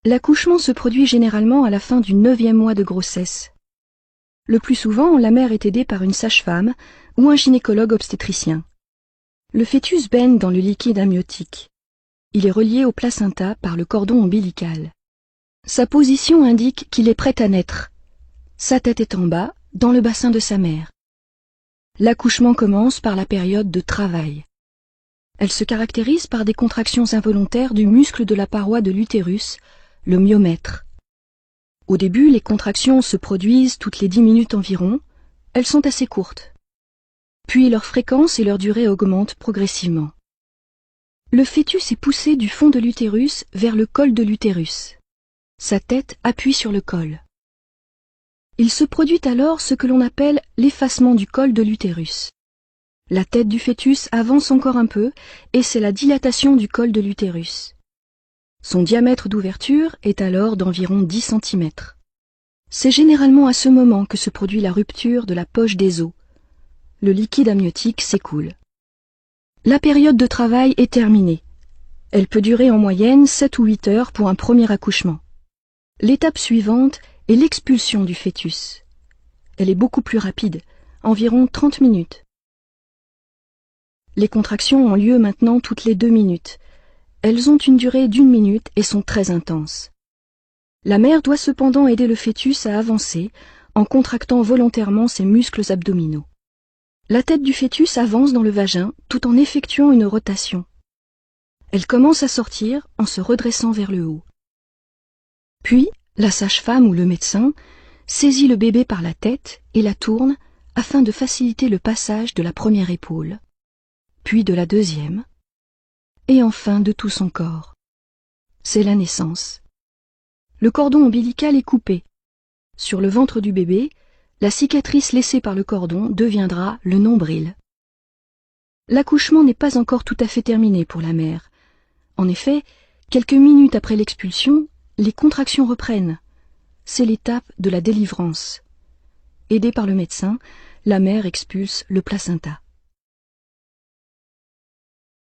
L'accouchement se produit généralement à la fin du 9e mois de grossesse. Le plus souvent, la mère est aidée par une sage-femme ou un gynécologue obstétricien. Le fœtus baigne dans le liquide amniotique. Il est relié au placenta par le cordon ombilical. Sa position indique qu'il est prêt à naître. Sa tête est en bas, dans le bassin de sa mère. L'accouchement commence par la période de travail. Elle se caractérise par des contractions involontaires du muscle de la paroi de l'utérus, le myomètre. Au début, les contractions se produisent toutes les 10 minutes environ. Elles sont assez courtes. Puis leur fréquence et leur durée augmentent progressivement. Le fœtus est poussé du fond de l'utérus vers le col de l'utérus. Sa tête appuie sur le col. Il se produit alors ce que l'on appelle l'effacement du col de l'utérus. La tête du fœtus avance encore un peu et c'est la dilatation du col de l'utérus. Son diamètre d'ouverture est alors d'environ 10 cm. C'est généralement à ce moment que se produit la rupture de la poche des os. Le liquide amniotique s'écoule. La période de travail est terminée. Elle peut durer en moyenne 7 ou 8 heures pour un premier accouchement. L'étape suivante est l'expulsion du fœtus. Elle est beaucoup plus rapide, environ 30 minutes. Les contractions ont lieu maintenant toutes les 2 minutes. Elles ont une durée d'1 minute et sont très intenses. La mère doit cependant aider le fœtus à avancer en contractant volontairement ses muscles abdominaux. La tête du fœtus avance dans le vagin tout en effectuant une rotation. Elle commence à sortir en se redressant vers le haut. Puis, la sage-femme ou le médecin saisit le bébé par la tête et la tourne afin de faciliter le passage de la première épaule, puis de la deuxième, et enfin de tout son corps. C'est la naissance. Le cordon ombilical est coupé. Sur le ventre du bébé, la cicatrice laissée par le cordon deviendra le nombril. L'accouchement n'est pas encore tout à fait terminé pour la mère. En effet, quelques minutes après l'expulsion, les contractions reprennent. C'est l'étape de la délivrance. Aidée par le médecin, la mère expulse le placenta.